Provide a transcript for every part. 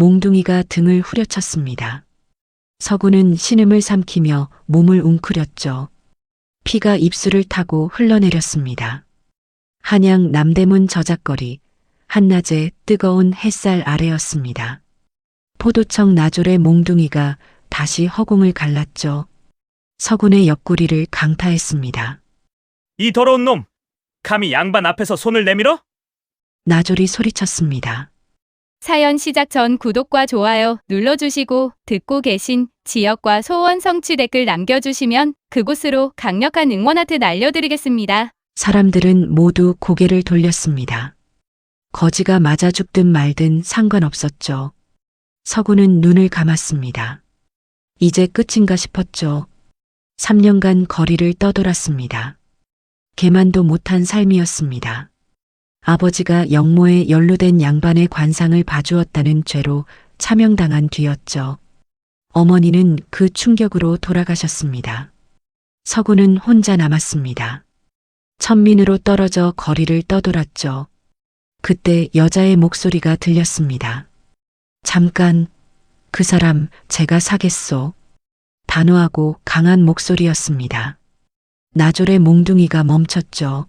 몽둥이가 등을 후려쳤습니다. 서구는 신음을 삼키며 몸을 웅크렸죠. 피가 입술을 타고 흘러내렸습니다. 한양 남대문 저작거리, 한낮의 뜨거운 햇살 아래였습니다. 포도청 나졸의 몽둥이가 다시 허공을 갈랐죠. 서군의 옆구리를 강타했습니다. 이 더러운 놈! 감히 양반 앞에서 손을 내밀어? 나졸이 소리쳤습니다. 사연 시작 전 구독과 좋아요 눌러주시고 듣고 계신 지역과 소원 성취 댓글 남겨주시면 그곳으로 강력한 응원 하트 날려드리겠습니다. 사람들은 모두 고개를 돌렸습니다. 거지가 맞아 죽든 말든 상관없었죠. 서구는 눈을 감았습니다. 이제 끝인가 싶었죠. 3년간 거리를 떠돌았습니다. 개만도 못한 삶이었습니다. 아버지가 영모에 연루된 양반의 관상을 봐주었다는 죄로 차명당한 뒤였죠. 어머니는 그 충격으로 돌아가셨습니다. 서구는 혼자 남았습니다. 천민으로 떨어져 거리를 떠돌았죠. 그때 여자의 목소리가 들렸습니다. 잠깐, 그 사람 제가 사겠소. 단호하고 강한 목소리였습니다. 나졸의 몽둥이가 멈췄죠.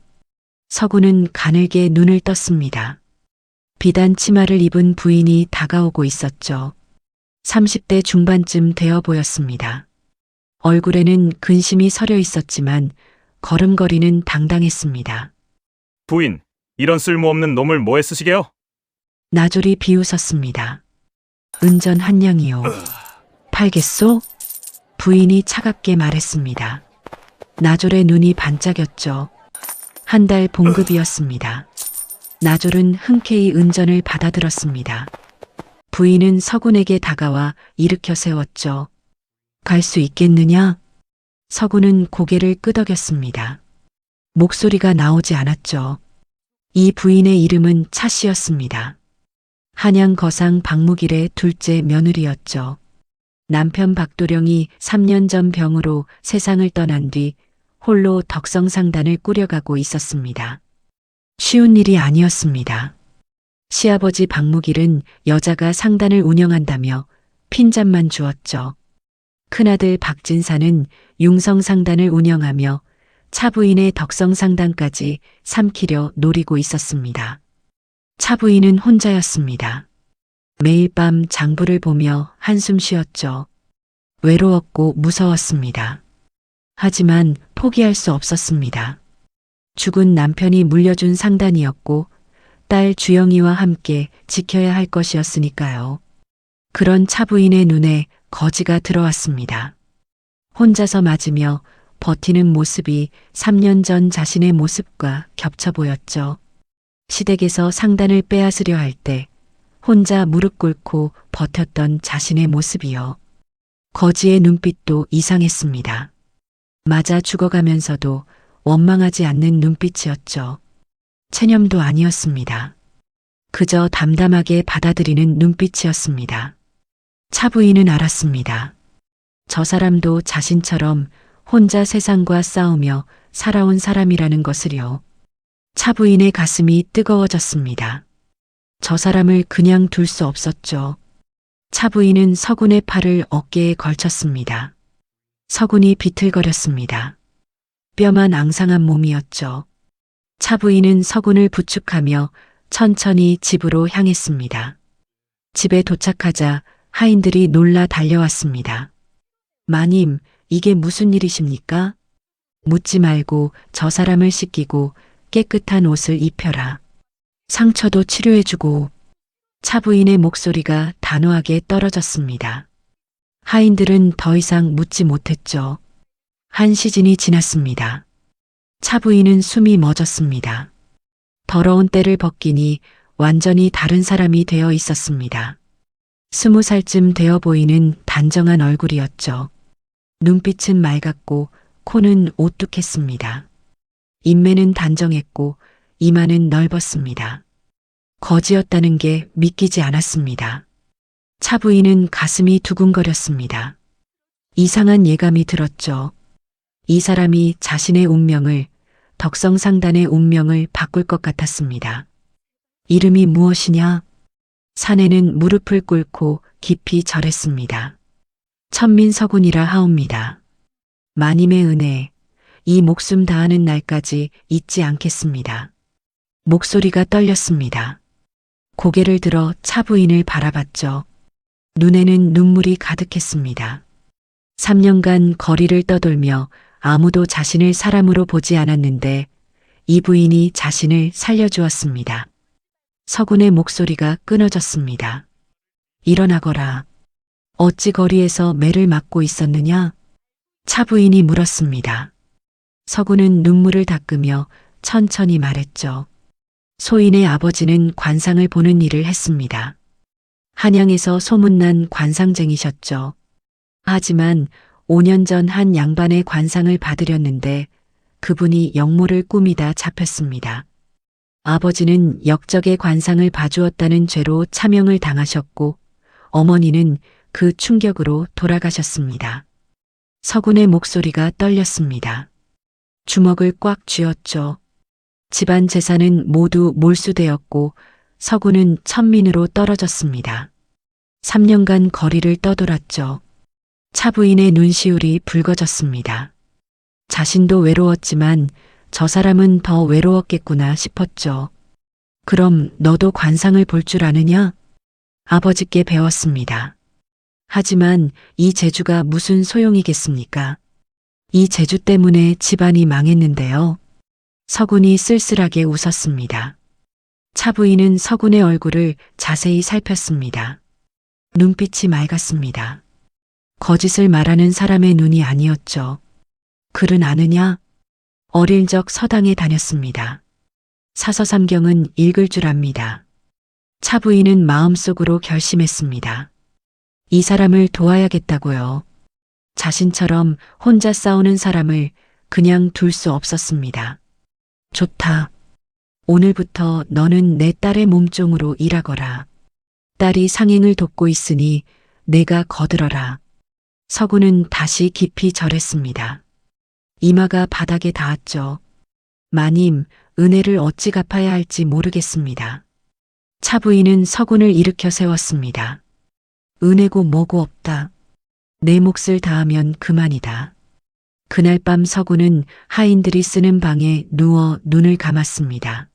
서구는 가늘게 눈을 떴습니다. 비단 치마를 입은 부인이 다가오고 있었죠. 30대 중반쯤 되어 보였습니다. 얼굴에는 근심이 서려 있었지만 걸음걸이는 당당했습니다. 부인, 이런 쓸모없는 놈을 뭐에 쓰시게요? 나졸이 비웃었습니다. 은전 한 냥이요. 팔겠소? 부인이 차갑게 말했습니다. 나졸의 눈이 반짝였죠. 한 달 봉급이었습니다. 나졸은 흔쾌히 은전을 받아들었습니다. 부인은 서군에게 다가와 일으켜 세웠죠. 갈 수 있겠느냐? 서군은 고개를 끄덕였습니다. 목소리가 나오지 않았죠. 이 부인의 이름은 차씨였습니다. 한양 거상 박무길의 둘째 며느리였죠. 남편 박도령이 3년 전 병으로 세상을 떠난 뒤 홀로 덕성상단을 꾸려가고 있었습니다. 쉬운 일이 아니었습니다. 시아버지 박무길은 여자가 상단을 운영한다며 핀잔만 주었죠. 큰아들 박진사는 융성상단을 운영하며 차부인의 덕성상단까지 삼키려 노리고 있었습니다. 차부인은 혼자였습니다. 매일 밤 장부를 보며 한숨 쉬었죠. 외로웠고 무서웠습니다. 하지만 포기할 수 없었습니다. 죽은 남편이 물려준 상단이었고 딸 주영이와 함께 지켜야 할 것이었으니까요. 그런 차부인의 눈에 거지가 들어왔습니다. 혼자서 맞으며 버티는 모습이 3년 전 자신의 모습과 겹쳐 보였죠. 시댁에서 상단을 빼앗으려 할 때 혼자 무릎 꿇고 버텼던 자신의 모습이요. 거지의 눈빛도 이상했습니다. 맞아 죽어가면서도 원망하지 않는 눈빛이었죠. 체념도 아니었습니다. 그저 담담하게 받아들이는 눈빛이었습니다. 차부인은 알았습니다. 저 사람도 자신처럼 혼자 세상과 싸우며 살아온 사람이라는 것을요. 차부인의 가슴이 뜨거워졌습니다. 저 사람을 그냥 둘 수 없었죠. 차부인은 서군의 팔을 어깨에 걸쳤습니다. 서군이 비틀거렸습니다. 뼈만 앙상한 몸이었죠. 차부인은 서군을 부축하며 천천히 집으로 향했습니다. 집에 도착하자 하인들이 놀라 달려왔습니다. 마님, 이게 무슨 일이십니까? 묻지 말고 저 사람을 씻기고 깨끗한 옷을 입혀라. 상처도 치료해주고. 차부인의 목소리가 단호하게 떨어졌습니다. 하인들은 더 이상 묻지 못했죠. 한 시즌이 지났습니다. 차부인은 숨이 멎었습니다. 더러운 때를 벗기니 완전히 다른 사람이 되어 있었습니다. 20살쯤 되어 보이는 단정한 얼굴이었죠. 눈빛은 맑았고 코는 오뚝했습니다. 인매는 단정했고 이마는 넓었습니다. 거지였다는 게 믿기지 않았습니다. 차부인은 가슴이 두근거렸습니다. 이상한 예감이 들었죠. 이 사람이 자신의 운명을, 덕성상단의 운명을 바꿀 것 같았습니다. 이름이 무엇이냐? 사내는 무릎을 꿇고 깊이 절했습니다. 천민 서군이라 하옵니다. 마님의 은혜, 이 목숨 다하는 날까지 잊지 않겠습니다. 목소리가 떨렸습니다. 고개를 들어 차부인을 바라봤죠. 눈에는 눈물이 가득했습니다. 3년간 거리를 떠돌며 아무도 자신을 사람으로 보지 않았는데 이 부인이 자신을 살려주었습니다. 서군의 목소리가 끊어졌습니다. 일어나거라. 어찌 거리에서 매를 맞고 있었느냐? 차부인이 물었습니다. 서군은 눈물을 닦으며 천천히 말했죠. 소인의 아버지는 관상을 보는 일을 했습니다. 한양에서 소문난 관상쟁이셨죠. 하지만 5년 전 한 양반의 관상을 받으렸는데 그분이 역모를 꾸미다 잡혔습니다. 아버지는 역적의 관상을 봐주었다는 죄로 차명을 당하셨고 어머니는 그 충격으로 돌아가셨습니다. 서군의 목소리가 떨렸습니다. 주먹을 꽉 쥐었죠. 집안 재산은 모두 몰수되었고 서군은 천민으로 떨어졌습니다. 3년간 거리를 떠돌았죠. 차부인의 눈시울이 붉어졌습니다. 자신도 외로웠지만 저 사람은 더 외로웠겠구나 싶었죠. 그럼 너도 관상을 볼 줄 아느냐? 아버지께 배웠습니다. 하지만 이 재주가 무슨 소용이겠습니까? 이 재주 때문에 집안이 망했는데요. 서군이 쓸쓸하게 웃었습니다. 차부인은 서군의 얼굴을 자세히 살폈습니다. 눈빛이 맑았습니다. 거짓을 말하는 사람의 눈이 아니었죠. 글은 아느냐? 어릴 적 서당에 다녔습니다. 사서삼경은 읽을 줄 압니다. 차부인은 마음속으로 결심했습니다. 이 사람을 도와야겠다고요. 자신처럼 혼자 싸우는 사람을 그냥 둘 수 없었습니다. 좋다. 오늘부터 너는 내 딸의 몸종으로 일하거라. 딸이 상행을 돕고 있으니 내가 거들어라. 서군은 다시 깊이 절했습니다. 이마가 바닥에 닿았죠. 마님, 은혜를 어찌 갚아야 할지 모르겠습니다. 차부인은 서군을 일으켜 세웠습니다. 은혜고 뭐고 없다. 내 몫을 다하면 그만이다. 그날 밤 서군은 하인들이 쓰는 방에 누워 눈을 감았습니다.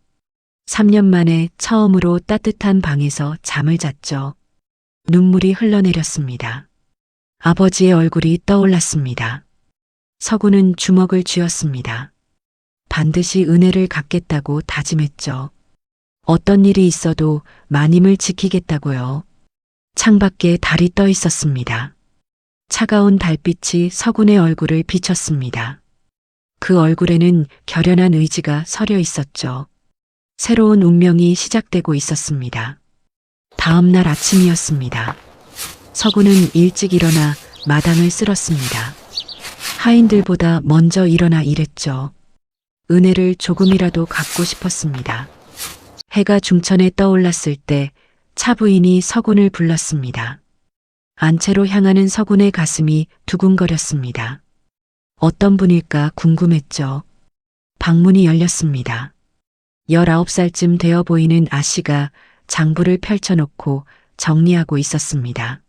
3년 만에 처음으로 따뜻한 방에서 잠을 잤죠. 눈물이 흘러내렸습니다. 아버지의 얼굴이 떠올랐습니다. 서군은 주먹을 쥐었습니다. 반드시 은혜를 갚겠다고 다짐했죠. 어떤 일이 있어도 마님을 지키겠다고요. 창밖에 달이 떠 있었습니다. 차가운 달빛이 서군의 얼굴을 비쳤습니다. 그 얼굴에는 결연한 의지가 서려 있었죠. 새로운 운명이 시작되고 있었습니다. 다음 날 아침이었습니다. 서군은 일찍 일어나 마당을 쓸었습니다. 하인들보다 먼저 일어나 일했죠. 은혜를 조금이라도 갖고 싶었습니다. 해가 중천에 떠올랐을 때 차부인이 서군을 불렀습니다. 안채로 향하는 서군의 가슴이 두근거렸습니다. 어떤 분일까 궁금했죠. 방문이 열렸습니다. 19살쯤 되어 보이는 아씨가 장부를 펼쳐놓고 정리하고 있었습니다.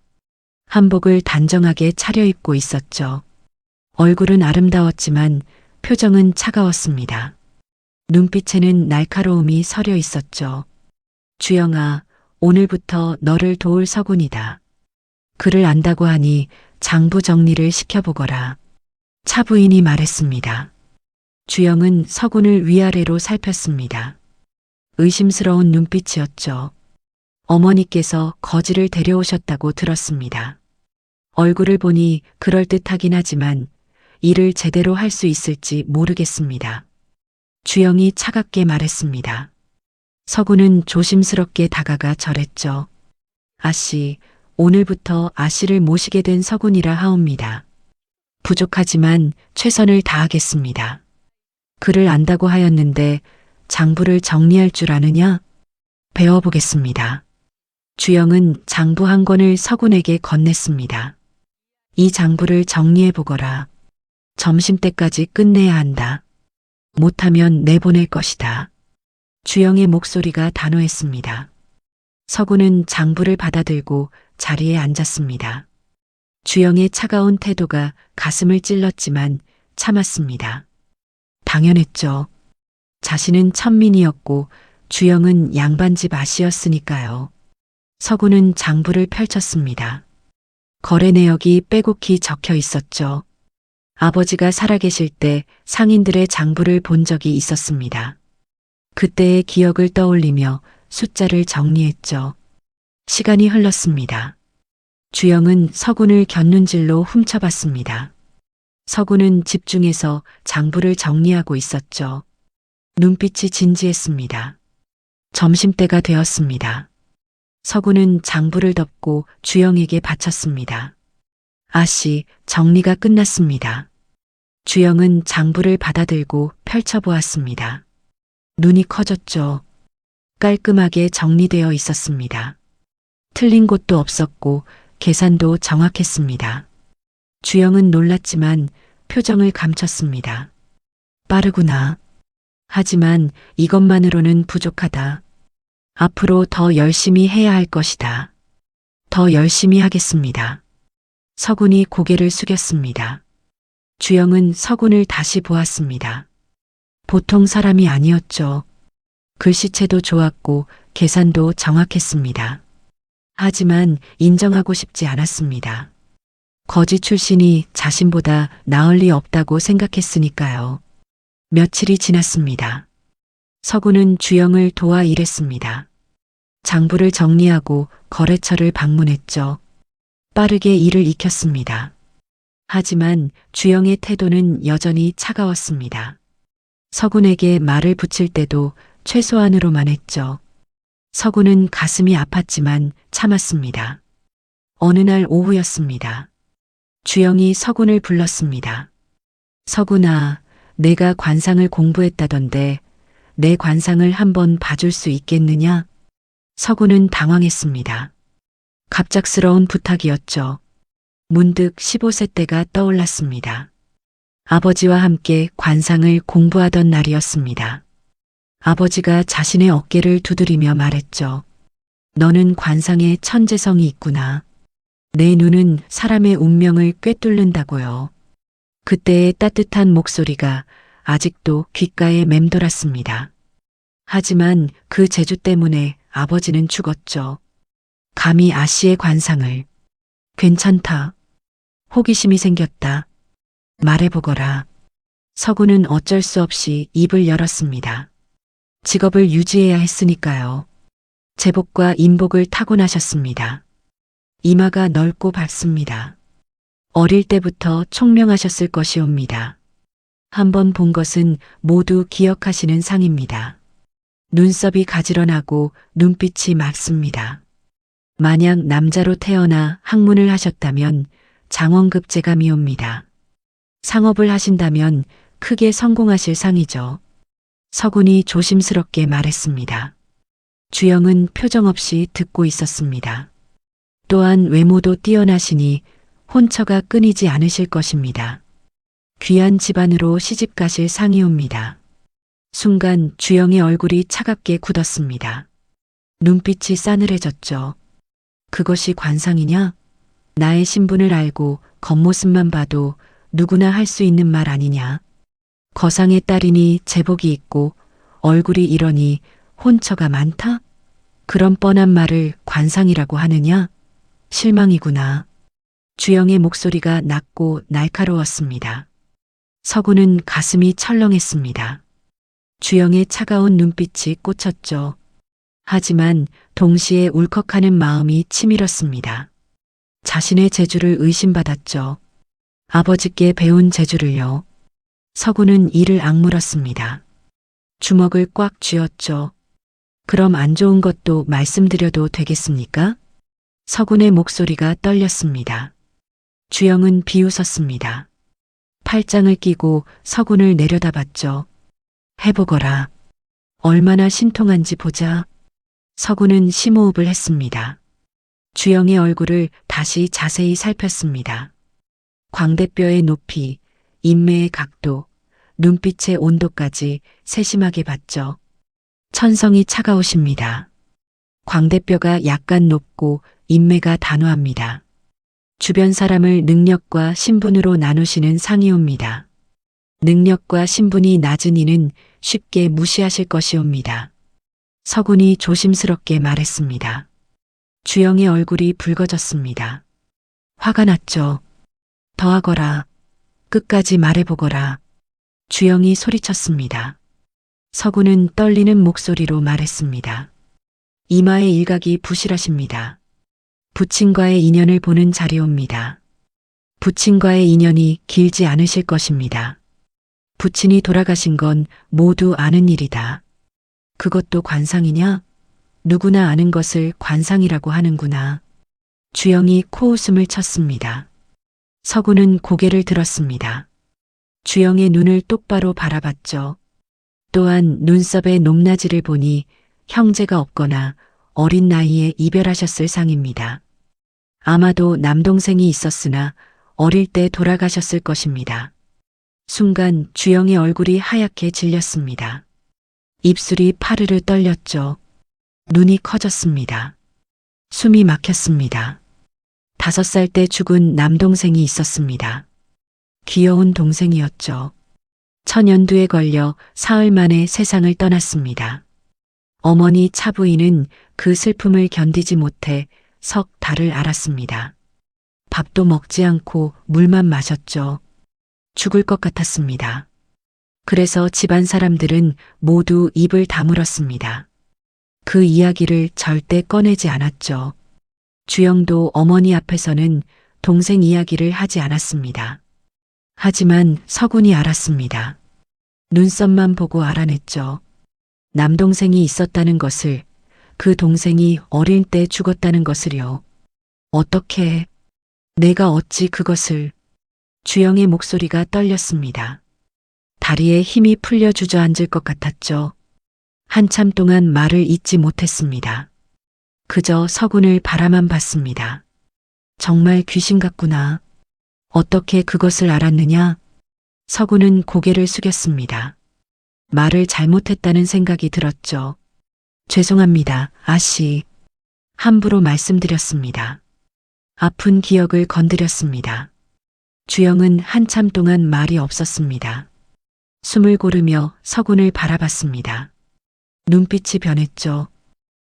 한복을 단정하게 차려입고 있었죠. 얼굴은 아름다웠지만 표정은 차가웠습니다. 눈빛에는 날카로움이 서려 있었죠. 주영아, 오늘부터 너를 도울 서군이다. 그를 안다고 하니 장부 정리를 시켜보거라. 차부인이 말했습니다. 주영은 서군을 위아래로 살폈습니다. 의심스러운 눈빛이었죠. 어머니께서 거지를 데려오셨다고 들었습니다. 얼굴을 보니 그럴듯하긴 하지만 일을 제대로 할 수 있을지 모르겠습니다. 주영이 차갑게 말했습니다. 서군은 조심스럽게 다가가 절했죠. 아씨, 오늘부터 아씨를 모시게 된 서군이라 하옵니다. 부족하지만 최선을 다하겠습니다. 그를 안다고 하였는데 장부를 정리할 줄 아느냐? 배워보겠습니다. 주영은 장부 한 권을 서군에게 건넸습니다. 이 장부를 정리해보거라. 점심때까지 끝내야 한다. 못하면 내보낼 것이다. 주영의 목소리가 단호했습니다. 서구는 장부를 받아들고 자리에 앉았습니다. 주영의 차가운 태도가 가슴을 찔렀지만 참았습니다. 당연했죠. 자신은 천민이었고 주영은 양반집 아씨였으니까요. 서구는 장부를 펼쳤습니다. 거래 내역이 빼곡히 적혀 있었죠. 아버지가 살아계실 때 상인들의 장부를 본 적이 있었습니다. 그때의 기억을 떠올리며 숫자를 정리했죠. 시간이 흘렀습니다. 주영은 서군을 곁눈질로 훔쳐봤습니다. 서군은 집중해서 장부를 정리하고 있었죠. 눈빛이 진지했습니다. 점심때가 되었습니다. 서군은 장부를 덮고 주영에게 바쳤습니다. 아씨, 정리가 끝났습니다. 주영은 장부를 받아들고 펼쳐보았습니다. 눈이 커졌죠. 깔끔하게 정리되어 있었습니다. 틀린 곳도 없었고 계산도 정확했습니다. 주영은 놀랐지만 표정을 감췄습니다. 빠르구나. 하지만 이것만으로는 부족하다. 앞으로 더 열심히 해야 할 것이다. 더 열심히 하겠습니다. 서군이 고개를 숙였습니다. 주영은 서군을 다시 보았습니다. 보통 사람이 아니었죠. 글씨체도 좋았고 계산도 정확했습니다. 하지만 인정하고 싶지 않았습니다. 거지 출신이 자신보다 나을 리 없다고 생각했으니까요. 며칠이 지났습니다. 서구는 주영을 도와 일했습니다. 장부를 정리하고 거래처를 방문했죠. 빠르게 일을 익혔습니다. 하지만 주영의 태도는 여전히 차가웠습니다. 서군에게 말을 붙일 때도 최소한으로만 했죠. 서군은 가슴이 아팠지만 참았습니다. 어느 날 오후였습니다. 주영이 서군을 불렀습니다. 서군아, 내가 관상을 공부했다던데 내 관상을 한번 봐줄 수 있겠느냐? 서군은 당황했습니다. 갑작스러운 부탁이었죠. 문득 15세 때가 떠올랐습니다. 아버지와 함께 관상을 공부하던 날이었습니다. 아버지가 자신의 어깨를 두드리며 말했죠. 너는 관상에 천재성이 있구나. 내 눈은 사람의 운명을 꿰뚫는다고요. 그때의 따뜻한 목소리가 아직도 귓가에 맴돌았습니다. 하지만 그 재주 때문에 아버지는 죽었죠. 감히 아씨의 관상을. 괜찮다. 호기심이 생겼다. 말해보거라. 서구는 어쩔 수 없이 입을 열었습니다. 직업을 유지해야 했으니까요. 제복과 인복을 타고나셨습니다. 이마가 넓고 밝습니다. 어릴 때부터 총명하셨을 것이옵니다. 한번 본 것은 모두 기억하시는 상입니다. 눈썹이 가지런하고 눈빛이 맑습니다. 만약 남자로 태어나 학문을 하셨다면 장원급제감이옵니다. 상업을 하신다면 크게 성공하실 상이죠. 서군이 조심스럽게 말했습니다. 주영은 표정 없이 듣고 있었습니다. 또한 외모도 뛰어나시니 혼처가 끊이지 않으실 것입니다. 귀한 집안으로 시집가실 상이옵니다. 순간 주영의 얼굴이 차갑게 굳었습니다. 눈빛이 싸늘해졌죠. 그것이 관상이냐? 나의 신분을 알고 겉모습만 봐도 누구나 할 수 있는 말 아니냐? 거상의 딸이니 제복이 있고 얼굴이 이러니 혼처가 많다? 그런 뻔한 말을 관상이라고 하느냐? 실망이구나. 주영의 목소리가 낮고 날카로웠습니다. 서구는 가슴이 철렁했습니다. 주영의 차가운 눈빛이 꽂혔죠. 하지만 동시에 울컥하는 마음이 치밀었습니다. 자신의 재주를 의심받았죠. 아버지께 배운 재주를요. 서구는 이를 악물었습니다. 주먹을 꽉 쥐었죠. 그럼 안 좋은 것도 말씀드려도 되겠습니까? 서군의 목소리가 떨렸습니다. 주영은 비웃었습니다. 팔짱을 끼고 서군을 내려다봤죠. 해보거라. 얼마나 신통한지 보자. 서군은 심호흡을 했습니다. 주영의 얼굴을 다시 자세히 살폈습니다. 광대뼈의 높이, 인매의 각도, 눈빛의 온도까지 세심하게 봤죠. 천성이 차가우십니다. 광대뼈가 약간 높고 인매가 단호합니다. 주변 사람을 능력과 신분으로 나누시는 상이옵니다. 능력과 신분이 낮은 이는 쉽게 무시하실 것이옵니다. 서군이 조심스럽게 말했습니다. 주영의 얼굴이 붉어졌습니다. 화가 났죠. 더하거라. 끝까지 말해보거라. 주영이 소리쳤습니다. 서군은 떨리는 목소리로 말했습니다. 이마의 일각이 부실하십니다. 부친과의 인연을 보는 자리옵니다. 부친과의 인연이 길지 않으실 것입니다. 부친이 돌아가신 건 모두 아는 일이다. 그것도 관상이냐? 누구나 아는 것을 관상이라고 하는구나. 주영이 코웃음을 쳤습니다. 서구는 고개를 들었습니다. 주영의 눈을 똑바로 바라봤죠. 또한 눈썹의 높낮이를 보니 형제가 없거나 어린 나이에 이별하셨을 상입니다. 아마도 남동생이 있었으나 어릴 때 돌아가셨을 것입니다. 순간 주영의 얼굴이 하얗게 질렸습니다. 입술이 파르르 떨렸죠. 눈이 커졌습니다. 숨이 막혔습니다. 5살 때 죽은 남동생이 있었습니다. 귀여운 동생이었죠. 천연두에 걸려 사흘 만에 세상을 떠났습니다. 어머니 차부인은 그 슬픔을 견디지 못해 석 달을 앓았습니다. 밥도 먹지 않고 물만 마셨죠. 죽을 것 같았습니다. 그래서 집안 사람들은 모두 입을 다물었습니다. 그 이야기를 절대 꺼내지 않았죠. 주영도 어머니 앞에서는 동생 이야기를 하지 않았습니다. 하지만 서군이 알았습니다. 눈썹만 보고 알아냈죠. 남동생이 있었다는 것을, 그 동생이 어릴 때 죽었다는 것을요. 어떻게, 내가 어찌 그것을. 주영의 목소리가 떨렸습니다. 다리에 힘이 풀려 주저앉을 것 같았죠. 한참 동안 말을 잇지 못했습니다. 그저 서군을 바라만 봤습니다. 정말 귀신 같구나. 어떻게 그것을 알았느냐? 서군은 고개를 숙였습니다. 말을 잘못했다는 생각이 들었죠. 죄송합니다, 아씨. 함부로 말씀드렸습니다. 아픈 기억을 건드렸습니다. 주영은 한참 동안 말이 없었습니다. 숨을 고르며 서군을 바라봤습니다. 눈빛이 변했죠.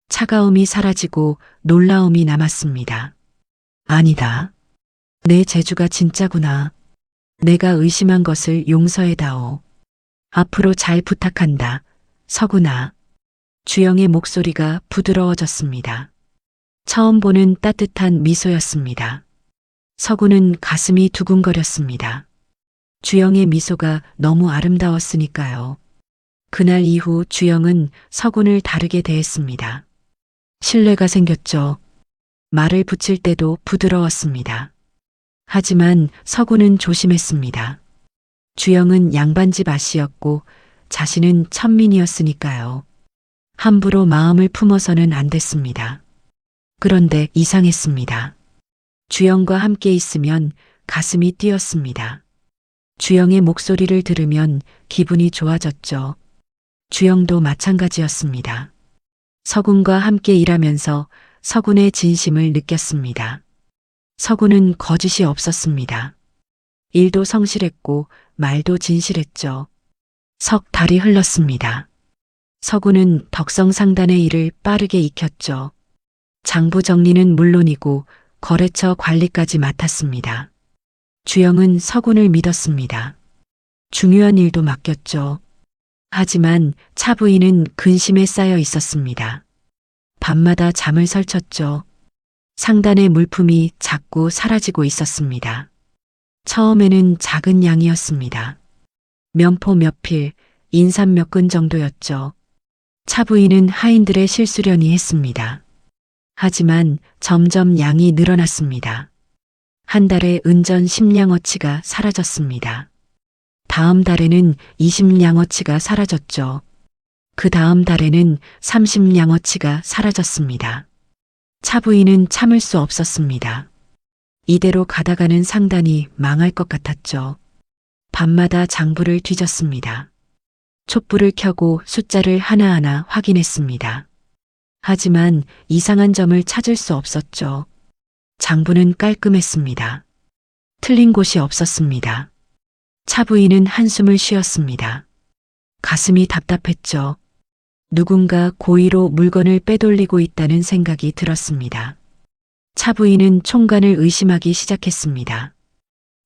차가움이 사라지고 놀라움이 남았습니다. 아니다. 내 재주가 진짜구나. 내가 의심한 것을 용서해다오. 앞으로 잘 부탁한다. 서구나. 주영의 목소리가 부드러워졌습니다. 처음 보는 따뜻한 미소였습니다. 서구는 가슴이 두근거렸습니다. 주영의 미소가 너무 아름다웠으니까요. 그날 이후 주영은 서군을 다르게 대했습니다. 신뢰가 생겼죠. 말을 붙일 때도 부드러웠습니다. 하지만 서군은 조심했습니다. 주영은 양반집 아씨였고 자신은 천민이었으니까요. 함부로 마음을 품어서는 안 됐습니다. 그런데 이상했습니다. 주영과 함께 있으면 가슴이 뛰었습니다. 주영의 목소리를 들으면 기분이 좋아졌죠. 주영도 마찬가지였습니다. 서군과 함께 일하면서 서군의 진심을 느꼈습니다. 서군은 거짓이 없었습니다. 일도 성실했고 말도 진실했죠. 석 달이 흘렀습니다. 서군은 덕성상단의 일을 빠르게 익혔죠. 장부 정리는 물론이고 거래처 관리까지 맡았습니다. 주영은 서군을 믿었습니다. 중요한 일도 맡겼죠. 하지만 차부인은 근심에 쌓여 있었습니다. 밤마다 잠을 설쳤죠. 상단의 물품이 자꾸 사라지고 있었습니다. 처음에는 작은 양이었습니다. 면포 몇 필, 인삼 몇 근 정도였죠. 차부인은 하인들의 실수련이 했습니다. 하지만 점점 양이 늘어났습니다. 한 달에 은전 10냥어치가 사라졌습니다. 다음 달에는 20냥어치가 사라졌죠. 그 다음 달에는 30냥어치가 사라졌습니다. 차부인은 참을 수 없었습니다. 이대로 가다가는 상단이 망할 것 같았죠. 밤마다 장부를 뒤졌습니다. 촛불을 켜고 숫자를 하나하나 확인했습니다. 하지만 이상한 점을 찾을 수 없었죠. 장부는 깔끔했습니다. 틀린 곳이 없었습니다. 차 부인은 한숨을 쉬었습니다. 가슴이 답답했죠. 누군가 고의로 물건을 빼돌리고 있다는 생각이 들었습니다. 차 부인은 총관을 의심하기 시작했습니다.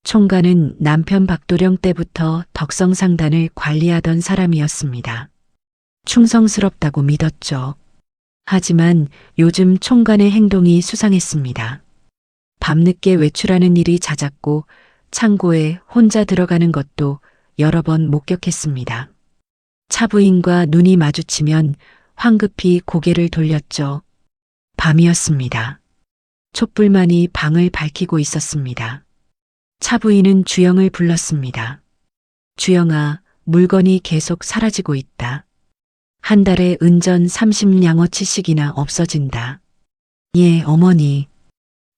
총관은 남편 박도령 때부터 덕성상단을 관리하던 사람이었습니다. 충성스럽다고 믿었죠. 하지만 요즘 총관의 행동이 수상했습니다. 밤늦게 외출하는 일이 잦았고 창고에 혼자 들어가는 것도 여러 번 목격했습니다. 차 부인과 눈이 마주치면 황급히 고개를 돌렸죠. 밤이었습니다. 촛불만이 방을 밝히고 있었습니다. 차 부인은 주영을 불렀습니다. 주영아, 물건이 계속 사라지고 있다. 한 달에 은전 30양어치씩이나 없어진다. 예, 어머니.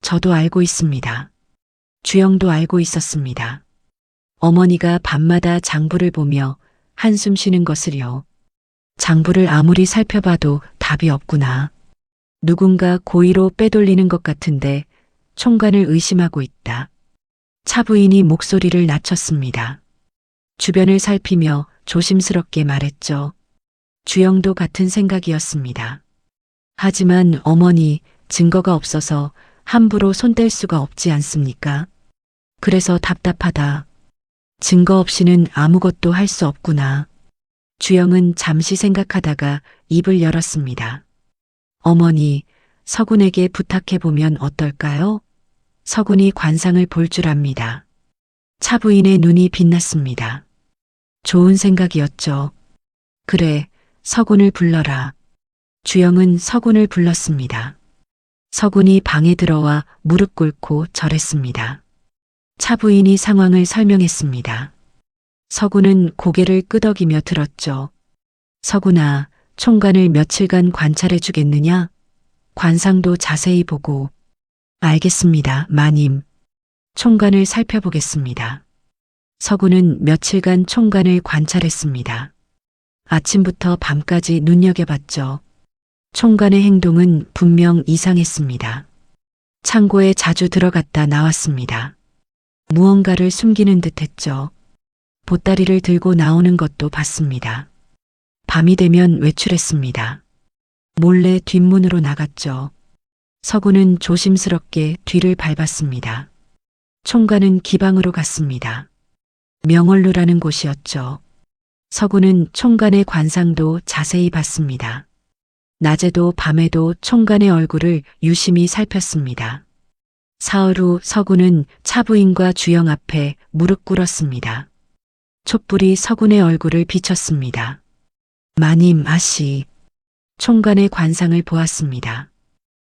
저도 알고 있습니다. 주영도 알고 있었습니다. 어머니가 밤마다 장부를 보며 한숨 쉬는 것을요. 장부를 아무리 살펴봐도 답이 없구나. 누군가 고의로 빼돌리는 것 같은데 총관을 의심하고 있다. 차 부인이 목소리를 낮췄습니다. 주변을 살피며 조심스럽게 말했죠. 주영도 같은 생각이었습니다. 하지만 어머니, 증거가 없어서 함부로 손댈 수가 없지 않습니까? 그래서 답답하다. 증거 없이는 아무것도 할 수 없구나. 주영은 잠시 생각하다가 입을 열었습니다. 어머니, 서군에게 부탁해보면 어떨까요? 서군이 관상을 볼 줄 압니다. 차 부인의 눈이 빛났습니다. 좋은 생각이었죠. 그래, 서군을 불러라. 주영은 서군을 불렀습니다. 서군이 방에 들어와 무릎 꿇고 절했습니다. 차 부인이 상황을 설명했습니다. 서군은 고개를 끄덕이며 들었죠. 서군아, 총관을 며칠간 관찰해 주겠느냐? 관상도 자세히 보고. 알겠습니다, 마님. 총관을 살펴보겠습니다. 서군은 며칠간 총관을 관찰했습니다. 아침부터 밤까지 눈여겨봤죠. 총관의 행동은 분명 이상했습니다. 창고에 자주 들어갔다 나왔습니다. 무언가를 숨기는 듯 했죠. 보따리를 들고 나오는 것도 봤습니다. 밤이 되면 외출했습니다. 몰래 뒷문으로 나갔죠. 서구는 조심스럽게 뒤를 밟았습니다. 총관은 기방으로 갔습니다. 명월루라는 곳이었죠. 서구는 총관의 관상도 자세히 봤습니다. 낮에도 밤에도 총관의 얼굴을 유심히 살폈습니다. 사흘 후 서구는 차부인과 주영 앞에 무릎 꿇었습니다. 촛불이 서군의 얼굴을 비쳤습니다. 마님, 아씨. 총관의 관상을 보았습니다.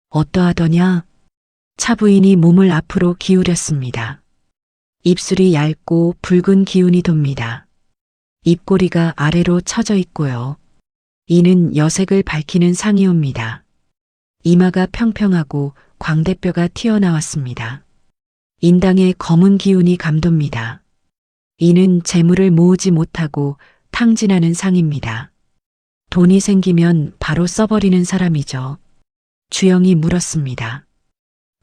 어떠하더냐? 차부인이 몸을 앞으로 기울였습니다. 입술이 얇고 붉은 기운이 돕니다. 입꼬리가 아래로 처져 있고요. 이는 여색을 밝히는 상이옵니다. 이마가 평평하고 광대뼈가 튀어나왔습니다. 인당에 검은 기운이 감돕니다. 이는 재물을 모으지 못하고 탕진하는 상입니다. 돈이 생기면 바로 써버리는 사람이죠. 주영이 물었습니다.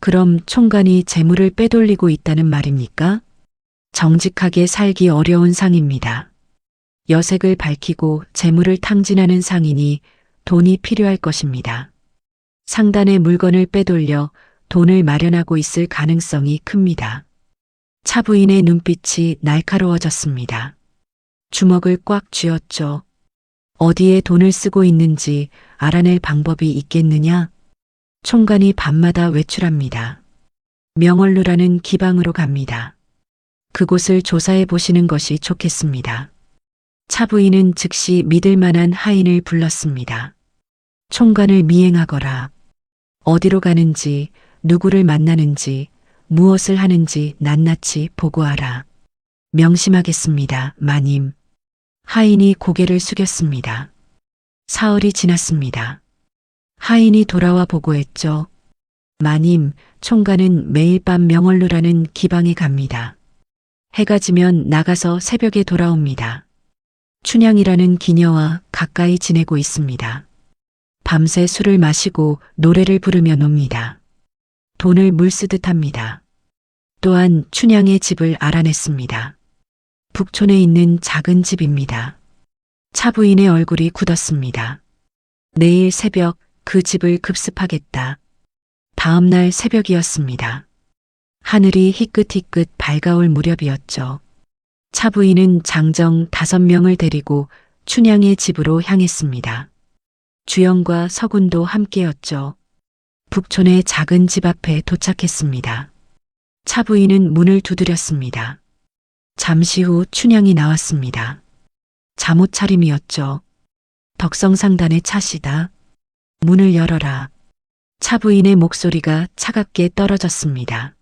그럼 총관이 재물을 빼돌리고 있다는 말입니까? 정직하게 살기 어려운 상입니다. 여색을 밝히고 재물을 탕진하는 상이니 돈이 필요할 것입니다. 상단의 물건을 빼돌려 돈을 마련하고 있을 가능성이 큽니다. 차부인의 눈빛이 날카로워졌습니다. 주먹을 꽉 쥐었죠. 어디에 돈을 쓰고 있는지 알아낼 방법이 있겠느냐? 총관이 밤마다 외출합니다. 명월루라는 기방으로 갑니다. 그곳을 조사해 보시는 것이 좋겠습니다. 차부인은 즉시 믿을 만한 하인을 불렀습니다. 총관을 미행하거라. 어디로 가는지, 누구를 만나는지, 무엇을 하는지 낱낱이 보고하라. 명심하겠습니다, 마님. 하인이 고개를 숙였습니다. 사흘이 지났습니다. 하인이 돌아와 보고했죠. 마님, 총관은 매일 밤 명월루라는 기방에 갑니다. 해가 지면 나가서 새벽에 돌아옵니다. 춘향이라는 기녀와 가까이 지내고 있습니다. 밤새 술을 마시고 노래를 부르며 놉니다. 돈을 물쓰듯 합니다. 또한 춘향의 집을 알아냈습니다. 북촌에 있는 작은 집입니다. 차부인의 얼굴이 굳었습니다. 내일 새벽 그 집을 급습하겠다. 다음 날 새벽이었습니다. 하늘이 희끗희끗 밝아올 무렵이었죠. 차부인은 장정 5명을 데리고 춘향의 집으로 향했습니다. 주영과 서군도 함께였죠. 북촌의 작은 집 앞에 도착했습니다. 차부인은 문을 두드렸습니다. 잠시 후 춘향이 나왔습니다. 잠옷 차림이었죠. 덕성상단의 차시다. 문을 열어라. 차부인의 목소리가 차갑게 떨어졌습니다.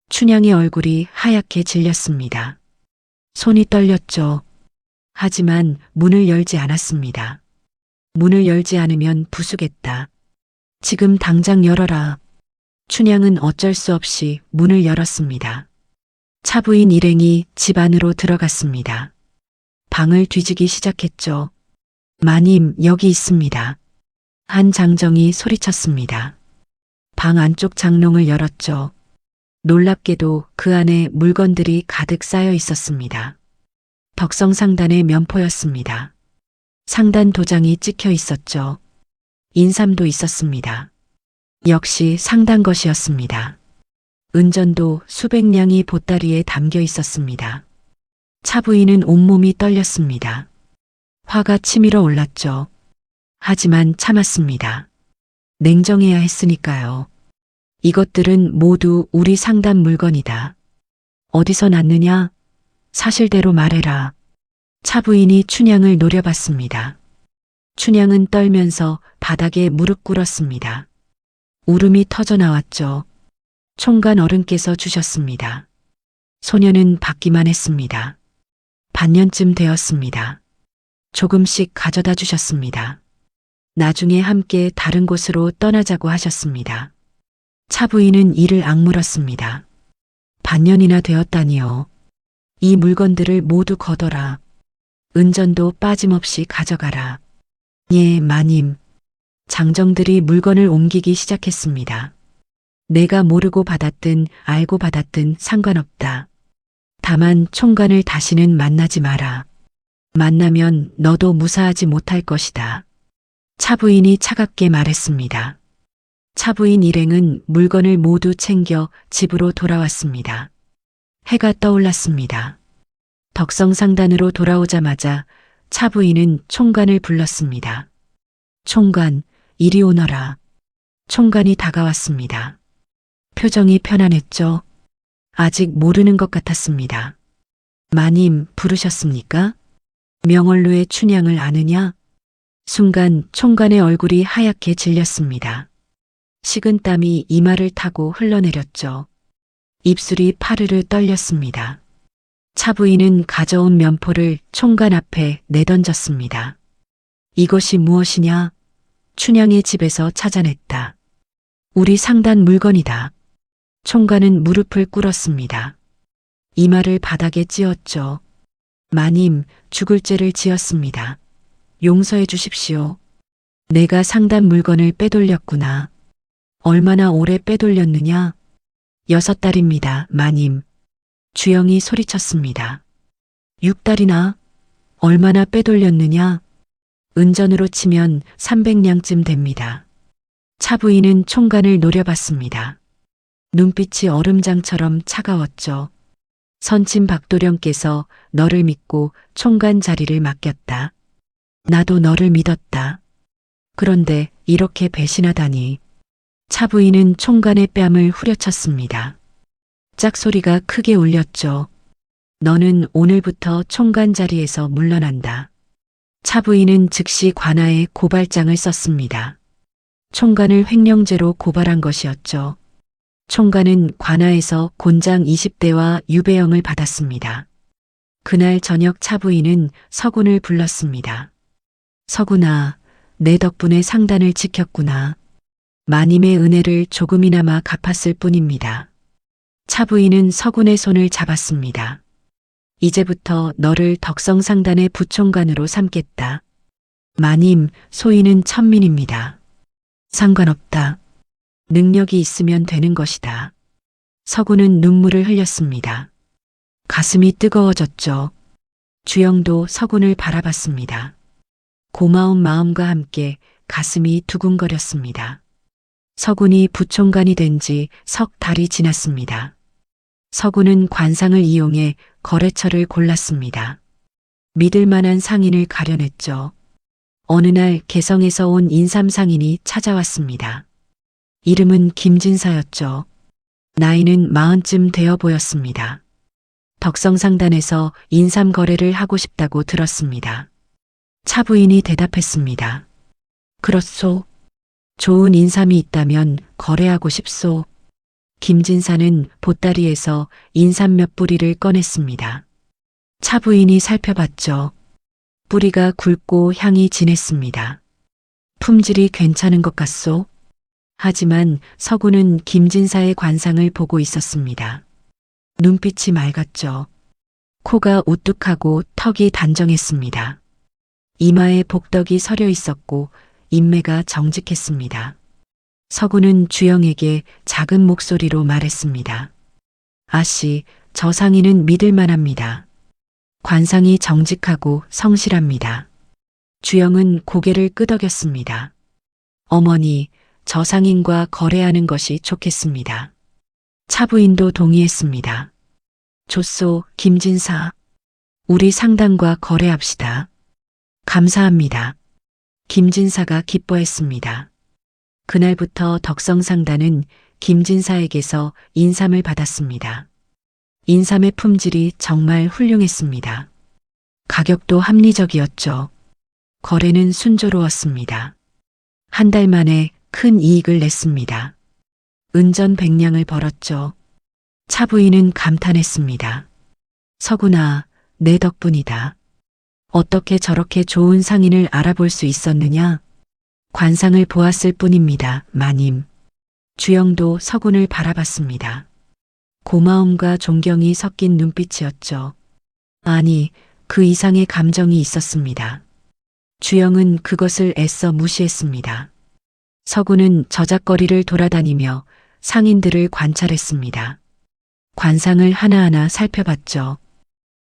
춘향의 얼굴이 하얗게 질렸습니다. 손이 떨렸죠. 하지만 문을 열지 않았습니다. 문을 열지 않으면 부수겠다. 지금 당장 열어라. 춘향은 어쩔 수 없이 문을 열었습니다. 차부인 일행이 집 안으로 들어갔습니다. 방을 뒤지기 시작했죠. 마님, 여기 있습니다. 한 장정이 소리쳤습니다. 방 안쪽 장롱을 열었죠. 놀랍게도 그 안에 물건들이 가득 쌓여 있었습니다. 덕성상단의 면포였습니다. 상단 도장이 찍혀 있었죠. 인삼도 있었습니다. 역시 상단 것이었습니다. 은전도 수백 냥이 보따리에 담겨 있었습니다. 차부인은 온몸이 떨렸습니다. 화가 치밀어 올랐죠. 하지만 참았습니다. 냉정해야 했으니까요. 이것들은 모두 우리 상단 물건이다. 어디서 났느냐? 사실대로 말해라. 차부인이 춘향을 노려봤습니다. 춘향은 떨면서 바닥에 무릎 꿇었습니다. 울음이 터져 나왔죠. 총간 어른께서 주셨습니다. 소녀는 받기만 했습니다. 반년쯤 되었습니다. 조금씩 가져다 주셨습니다. 나중에 함께 다른 곳으로 떠나자고 하셨습니다. 차부인은 이를 악물었습니다. 반년이나 되었다니요. 이 물건들을 모두 거둬라. 은전도 빠짐없이 가져가라. 예, 마님. 장정들이 물건을 옮기기 시작했습니다. 내가 모르고 받았든 알고 받았든 상관없다. 다만 총관을 다시는 만나지 마라. 만나면 너도 무사하지 못할 것이다. 차부인이 차갑게 말했습니다. 차부인 일행은 물건을 모두 챙겨 집으로 돌아왔습니다. 해가 떠올랐습니다. 덕성상단으로 돌아오자마자 차부인은 총관을 불렀습니다. 총관, 이리 오너라. 총관이 다가왔습니다. 표정이 편안했죠. 아직 모르는 것 같았습니다. 마님, 부르셨습니까? 명월루의 춘향을 아느냐? 순간 총관의 얼굴이 하얗게 질렸습니다. 식은 땀이 이마를 타고 흘러내렸죠. 입술이 파르르 떨렸습니다. 차부인은 가져온 면포를 총관 앞에 내던졌습니다. 이것이 무엇이냐? 춘향의 집에서 찾아냈다. 우리 상단 물건이다. 총관은 무릎을 꿇었습니다. 이마를 바닥에 찧었죠. 마님, 죽을 죄를 지었습니다. 용서해 주십시오. 내가 상단 물건을 빼돌렸구나. 얼마나 오래 빼돌렸느냐? 6달입니다, 마님. 주영이 소리쳤습니다. 6달이나? 얼마나 빼돌렸느냐? 은전으로 치면 300냥쯤 됩니다. 차부인은 총관을 노려봤습니다. 눈빛이 얼음장처럼 차가웠죠. 선친 박도령께서 너를 믿고 총관 자리를 맡겼다. 나도 너를 믿었다. 그런데 이렇게 배신하다니. 차부인은 총관의 뺨을 후려쳤습니다. 짝소리가 크게 울렸죠. 너는 오늘부터 총관 자리에서 물러난다. 차부인은 즉시 관아에 고발장을 썼습니다. 총관을 횡령죄로 고발한 것이었죠. 총관은 관아에서 곤장 20대와 유배형을 받았습니다. 그날 저녁 차부인은 서군을 불렀습니다. 서군아, 내 덕분에 상단을 지켰구나. 마님의 은혜를 조금이나마 갚았을 뿐입니다. 차부인은 서군의 손을 잡았습니다. 이제부터 너를 덕성상단의 부총관으로 삼겠다. 마님, 소인은 천민입니다. 상관없다. 능력이 있으면 되는 것이다. 서구는 눈물을 흘렸습니다. 가슴이 뜨거워졌죠. 주영도 서군을 바라봤습니다. 고마운 마음과 함께 가슴이 두근거렸습니다. 서군이 부총관이 된 지 석 달이 지났습니다. 서군은 관상을 이용해 거래처를 골랐습니다. 믿을 만한 상인을 가려냈죠. 어느 날 개성에서 온 인삼상인이 찾아왔습니다. 이름은 김진사였죠. 나이는 40쯤 되어 보였습니다. 덕성상단에서 인삼 거래를 하고 싶다고 들었습니다. 차부인이 대답했습니다. 그렇소. 좋은 인삼이 있다면 거래하고 싶소. 김진사는 보따리에서 인삼 몇 뿌리를 꺼냈습니다. 차부인이 살펴봤죠. 뿌리가 굵고 향이 진했습니다. 품질이 괜찮은 것 같소? 하지만 서구는 김진사의 관상을 보고 있었습니다. 눈빛이 맑았죠. 코가 우뚝하고 턱이 단정했습니다. 이마에 복덕이 서려 있었고 인매가 정직했습니다. 서구는 주영에게 작은 목소리로 말했습니다. 아씨, 저 상인은 믿을 만합니다. 관상이 정직하고 성실합니다. 주영은 고개를 끄덕였습니다. 어머니, 저 상인과 거래하는 것이 좋겠습니다. 차부인도 동의했습니다. 좋소, 김진사. 우리 상단과 거래합시다. 감사합니다. 김진사가 기뻐했습니다. 그날부터 덕성상단은 김진사에게서 인삼을 받았습니다. 인삼의 품질이 정말 훌륭했습니다. 가격도 합리적이었죠. 거래는 순조로웠습니다. 한 달 만에 큰 이익을 냈습니다. 은전 100냥을 벌었죠. 차부인은 감탄했습니다. 서구나, 내 덕분이다. 어떻게 저렇게 좋은 상인을 알아볼 수 있었느냐? 관상을 보았을 뿐입니다, 마님. 주영도 서군을 바라봤습니다. 고마움과 존경이 섞인 눈빛이었죠. 아니, 그 이상의 감정이 있었습니다. 주영은 그것을 애써 무시했습니다. 서구는 저작거리를 돌아다니며 상인들을 관찰했습니다. 관상을 하나하나 살펴봤죠.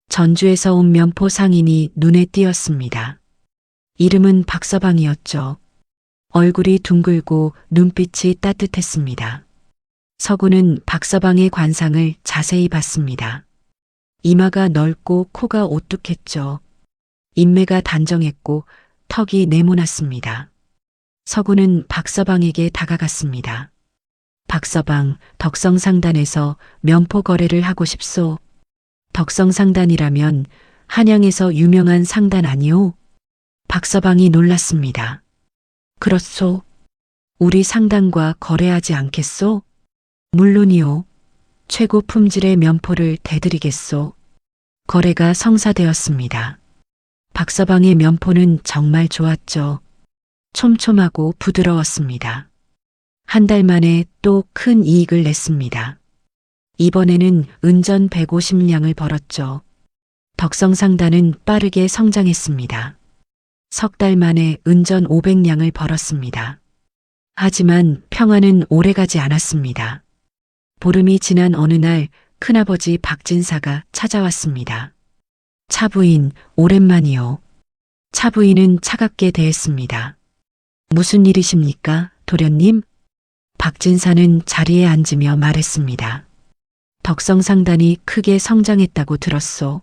전주에서 온 면포 상인이 눈에 띄었습니다. 이름은 박서방이었죠. 얼굴이 둥글고 눈빛이 따뜻했습니다. 서구는 박서방의 관상을 자세히 봤습니다. 이마가 넓고 코가 오뚝했죠. 인매가 단정했고 턱이 네모났습니다. 서구는 박서방에게 다가갔습니다. 박서방, 덕성상단에서 면포 거래를 하고 싶소. 덕성상단이라면 한양에서 유명한 상단 아니오? 박서방이 놀랐습니다. 그렇소. 우리 상단과 거래하지 않겠소? 물론이요. 최고 품질의 면포를 대드리겠소. 거래가 성사되었습니다. 박서방의 면포는 정말 좋았죠. 촘촘하고 부드러웠습니다. 한 달 만에 또 큰 이익을 냈습니다. 이번에는 은전 150냥을 벌었죠. 덕성상단은 빠르게 성장했습니다. 석 달 만에 은전 500냥을 벌었습니다. 하지만 평화는 오래가지 않았습니다. 보름이 지난 어느 날 큰아버지 박진사가 찾아왔습니다. 차부인, 오랜만이요. 차부인은 차갑게 대했습니다. 무슨 일이십니까, 도련님? 박진사는 자리에 앉으며 말했습니다. 덕성상단이 크게 성장했다고 들었소.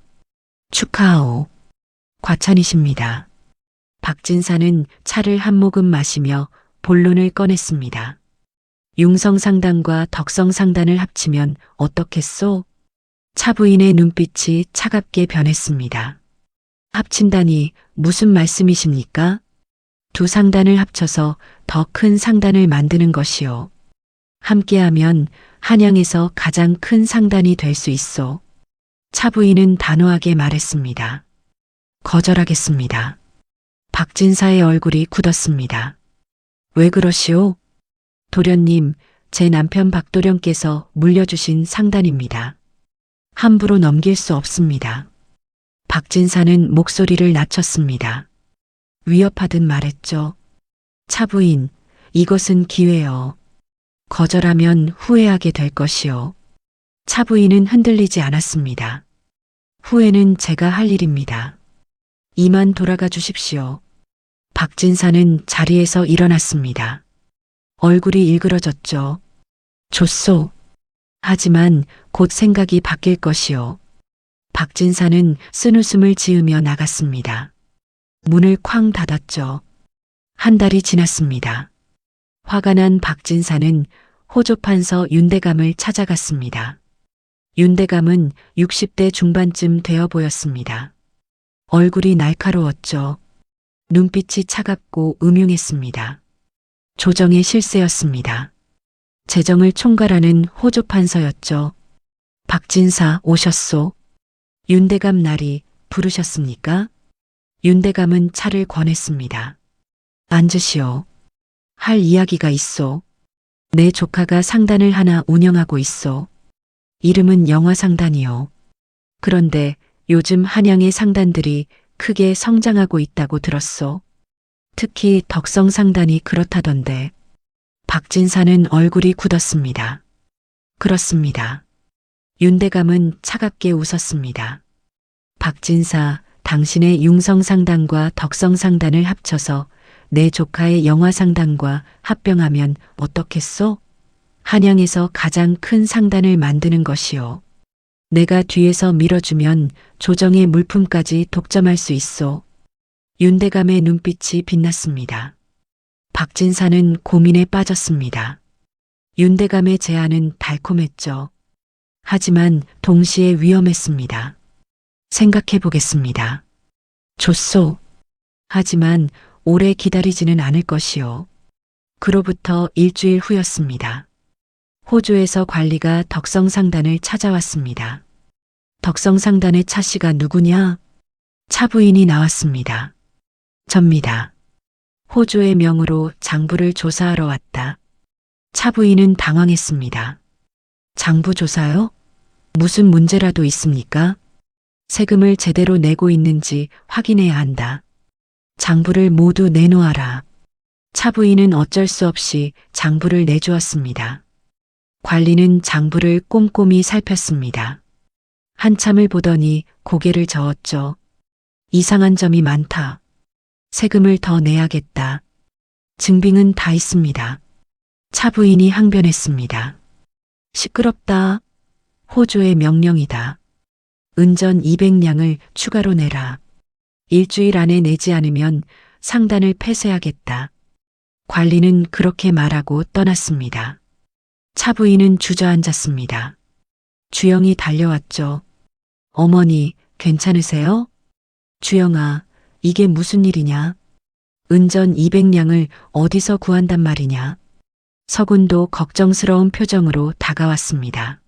축하하오. 과찬이십니다. 박진사는 차를 한 모금 마시며 본론을 꺼냈습니다. 융성상단과 덕성상단을 합치면 어떻겠소? 차부인의 눈빛이 차갑게 변했습니다. 합친다니 무슨 말씀이십니까? 두 상단을 합쳐서 더 큰 상단을 만드는 것이요. 함께하면 한양에서 가장 큰 상단이 될 수 있소. 차부인은 단호하게 말했습니다. 거절하겠습니다. 박진사의 얼굴이 굳었습니다. 왜 그러시오? 도련님, 제 남편 박도령께서 물려주신 상단입니다. 함부로 넘길 수 없습니다. 박진사는 목소리를 낮췄습니다. 위협하듯 말했죠. 차부인, 이것은 기회요. 거절하면 후회하게 될 것이요. 차부인은 흔들리지 않았습니다. 후회는 제가 할 일입니다. 이만 돌아가 주십시오. 박진사는 자리에서 일어났습니다. 얼굴이 일그러졌죠. 좋소. 하지만 곧 생각이 바뀔 것이요. 박진사는 쓴웃음을 지으며 나갔습니다. 문을 쾅 닫았죠. 한 달이 지났습니다. 화가 난 박진사는 호조판서 윤대감을 찾아갔습니다. 윤대감은 60대 중반쯤 되어 보였습니다. 얼굴이 날카로웠죠. 눈빛이 차갑고 음흉했습니다. 조정의 실세였습니다. 재정을 총괄하는 호조판서였죠. 박진사 오셨소. 윤대감 날이 부르셨습니까? 윤대감은 차를 권했습니다. 앉으시오. 할 이야기가 있소. 내 조카가 상단을 하나 운영하고 있소. 이름은 영화상단이요. 그런데 요즘 한양의 상단들이 크게 성장하고 있다고 들었소. 특히 덕성상단이 그렇다던데. 박진사는 얼굴이 굳었습니다. 그렇습니다. 윤대감은 차갑게 웃었습니다. 박진사, 당신의 융성상단과 덕성상단을 합쳐서 내 조카의 영화상단과 합병하면 어떻겠소? 한양에서 가장 큰 상단을 만드는 것이요. 내가 뒤에서 밀어주면 조정의 물품까지 독점할 수 있소. 윤대감의 눈빛이 빛났습니다. 박진사는 고민에 빠졌습니다. 윤대감의 제안은 달콤했죠. 하지만 동시에 위험했습니다. 생각해 보겠습니다. 좋소. 하지만 오래 기다리지는 않을 것이요. 그로부터 일주일 후였습니다. 호주에서 관리가 덕성상단을 찾아왔습니다. 덕성상단의 차씨가 누구냐? 차부인이 나왔습니다. 접니다. 호주의 명으로 장부를 조사하러 왔다. 차부인은 당황했습니다. 장부 조사요? 무슨 문제라도 있습니까? 세금을 제대로 내고 있는지 확인해야 한다. 장부를 모두 내놓아라. 차부인은 어쩔 수 없이 장부를 내주었습니다. 관리는 장부를 꼼꼼히 살폈습니다. 한참을 보더니 고개를 저었죠. 이상한 점이 많다. 세금을 더 내야겠다. 증빙은 다 있습니다. 차부인이 항변했습니다. 시끄럽다. 호조의 명령이다. 은전 200냥을 추가로 내라. 일주일 안에 내지 않으면 상단을 폐쇄하겠다. 관리는 그렇게 말하고 떠났습니다. 차부인은 주저앉았습니다. 주영이 달려왔죠. 어머니, 괜찮으세요? 주영아, 이게 무슨 일이냐? 은전 200냥을 어디서 구한단 말이냐? 서군도 걱정스러운 표정으로 다가왔습니다.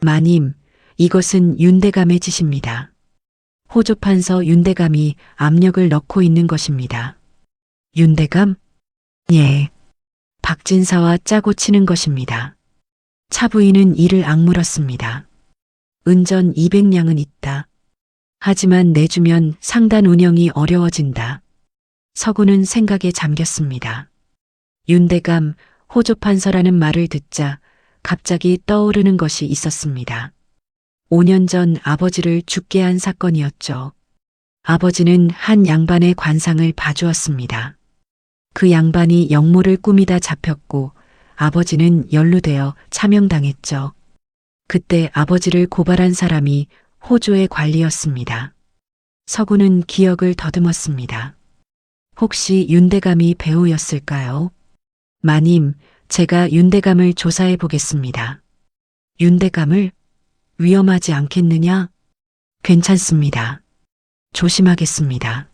마님, 이것은 윤대감의 짓입니다. 호조판서 윤대감이 압력을 넣고 있는 것입니다. 윤대감? 예. 박진사와 짜고 치는 것입니다. 차부인은 이를 악물었습니다. 은전 200냥은 있다. 하지만 내주면 상단 운영이 어려워진다. 서구는 생각에 잠겼습니다. 윤대감, 호조판서라는 말을 듣자 갑자기 떠오르는 것이 있었습니다. 5년 전 아버지를 죽게 한 사건이었죠. 아버지는 한 양반의 관상을 봐주었습니다. 그 양반이 역모를 꾸미다 잡혔고 아버지는 연루되어 차명당했죠. 그때 아버지를 고발한 사람이 호조의 관리였습니다. 서구는 기억을 더듬었습니다. 혹시 윤대감이 배우였을까요? 마님, 제가 윤대감을 조사해 보겠습니다. 윤대감을? 위험하지 않겠느냐? 괜찮습니다. 조심하겠습니다.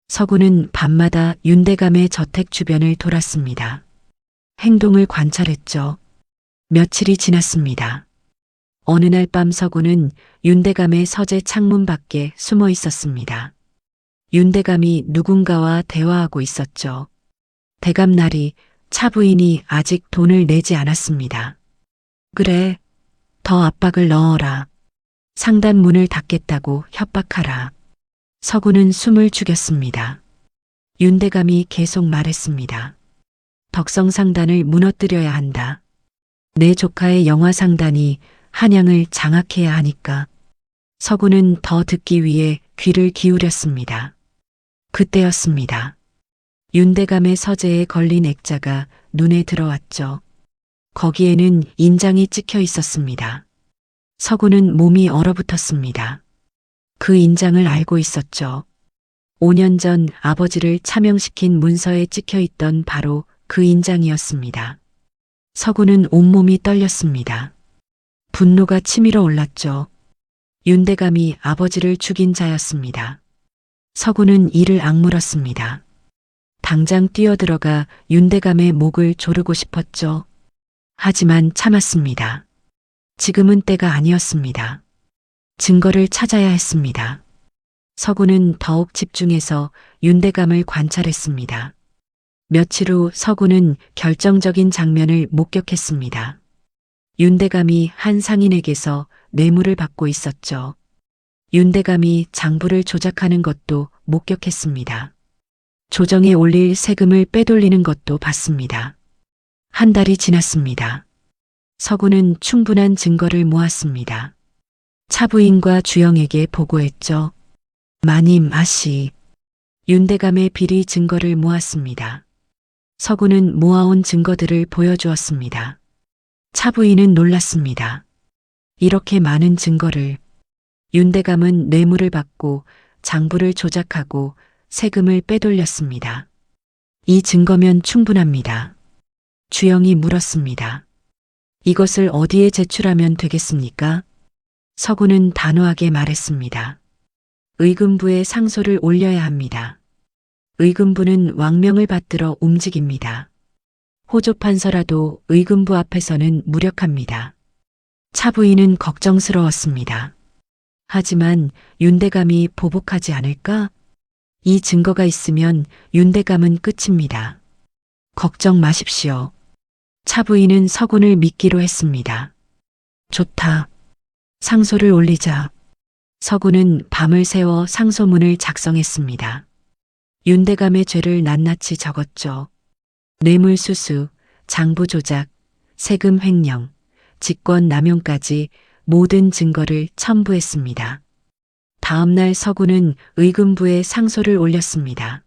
서구는 밤마다 윤대감의 저택 주변을 돌았습니다. 행동을 관찰했죠. 며칠이 지났습니다. 어느 날 밤 서구는 윤대감의 서재 창문 밖에 숨어 있었습니다. 윤대감이 누군가와 대화하고 있었죠. 대감날이 차부인이 아직 돈을 내지 않았습니다. 그래, 더 압박을 넣어라. 상단 문을 닫겠다고 협박하라. 서구는 숨을 죽였습니다. 윤대감이 계속 말했습니다. 덕성상단을 무너뜨려야 한다. 내 조카의 영화상단이 한양을 장악해야 하니까. 서구는 더 듣기 위해 귀를 기울였습니다. 그때였습니다. 윤대감의 서재에 걸린 액자가 눈에 들어왔죠. 거기에는 인장이 찍혀 있었습니다. 서구는 몸이 얼어붙었습니다. 그 인장을 알고 있었죠. 5년 전 아버지를 차명시킨 문서에 찍혀 있던 바로 그 인장이었습니다. 서구는 온몸이 떨렸습니다. 분노가 치밀어 올랐죠. 윤대감이 아버지를 죽인 자였습니다. 서구는 이를 악물었습니다. 당장 뛰어들어가 윤대감의 목을 조르고 싶었죠. 하지만 참았습니다. 지금은 때가 아니었습니다. 증거를 찾아야 했습니다. 서구는 더욱 집중해서 윤대감을 관찰했습니다. 며칠 후 서구는 결정적인 장면을 목격했습니다. 윤대감이 한 상인에게서 뇌물을 받고 있었죠. 윤대감이 장부를 조작하는 것도 목격했습니다. 조정에 올릴 세금을 빼돌리는 것도 봤습니다. 한 달이 지났습니다. 서구는 충분한 증거를 모았습니다. 차부인과 주영에게 보고했죠. 마님 아씨. 윤대감의 비리 증거를 모았습니다. 서구는 모아온 증거들을 보여주었습니다. 차부인은 놀랐습니다. 이렇게 많은 증거를. 윤대감은 뇌물을 받고 장부를 조작하고 세금을 빼돌렸습니다. 이 증거면 충분합니다. 주영이 물었습니다. 이것을 어디에 제출하면 되겠습니까? 서구는 단호하게 말했습니다. 의금부에 상소를 올려야 합니다. 의금부는 왕명을 받들어 움직입니다. 호조판서라도 의금부 앞에서는 무력합니다. 차부인은 걱정스러웠습니다. 하지만 윤대감이 보복하지 않을까? 이 증거가 있으면 윤대감은 끝입니다. 걱정 마십시오. 차부인은 서군을 믿기로 했습니다. 좋다. 상소를 올리자. 서군은 밤을 새워 상소문을 작성했습니다. 윤대감의 죄를 낱낱이 적었죠. 뇌물수수, 장부 조작, 세금 횡령, 직권 남용까지 모든 증거를 첨부했습니다. 다음 날 서구는 의금부에 상소를 올렸습니다.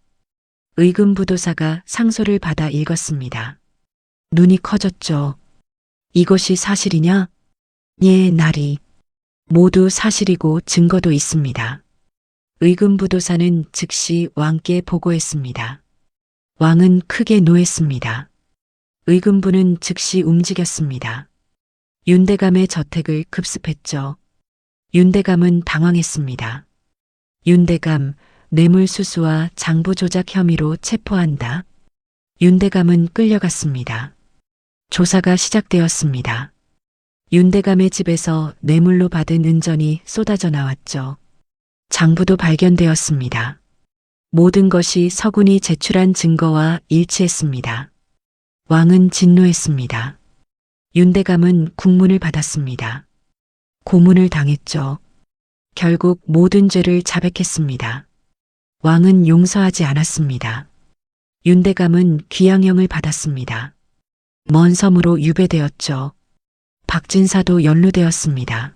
의금부도사가 상소를 받아 읽었습니다. 눈이 커졌죠. 이것이 사실이냐? 예, 나리. 모두 사실이고 증거도 있습니다. 의금부도사는 즉시 왕께 보고했습니다. 왕은 크게 노했습니다. 의금부는 즉시 움직였습니다. 윤대감의 저택을 급습했죠. 윤대감은 당황했습니다. 윤대감, 뇌물수수와 장부 조작 혐의로 체포한다. 윤대감은 끌려갔습니다. 조사가 시작되었습니다. 윤대감의 집에서 뇌물로 받은 은전이 쏟아져 나왔죠. 장부도 발견되었습니다. 모든 것이 서군이 제출한 증거와 일치했습니다. 왕은 진노했습니다. 윤대감은 국문을 받았습니다. 고문을 당했죠. 결국 모든 죄를 자백했습니다. 왕은 용서하지 않았습니다. 윤대감은 귀양형을 받았습니다. 먼 섬으로 유배되었죠. 박진사도 연루되었습니다.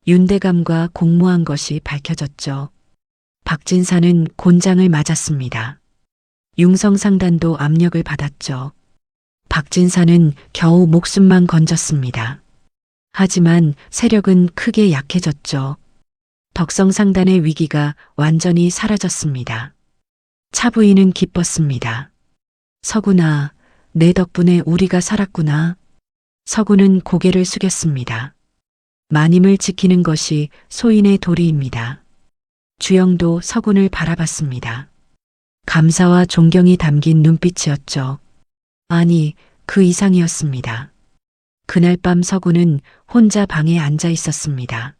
윤대감과 공모한 것이 밝혀졌죠. 박진사는 곤장을 맞았습니다. 융성상단도 압력을 받았죠. 박진사는 겨우 목숨만 건졌습니다. 하지만 세력은 크게 약해졌죠. 덕성상단의 위기가 완전히 사라졌습니다. 차부인은 기뻤습니다. 서구나, 내 덕분에 우리가 살았구나. 서구는 고개를 숙였습니다. 마님을 지키는 것이 소인의 도리입니다. 주영도 서군을 바라봤습니다. 감사와 존경이 담긴 눈빛이었죠. 아니, 그 이상이었습니다. 그날 밤 서군은 혼자 방에 앉아 있었습니다.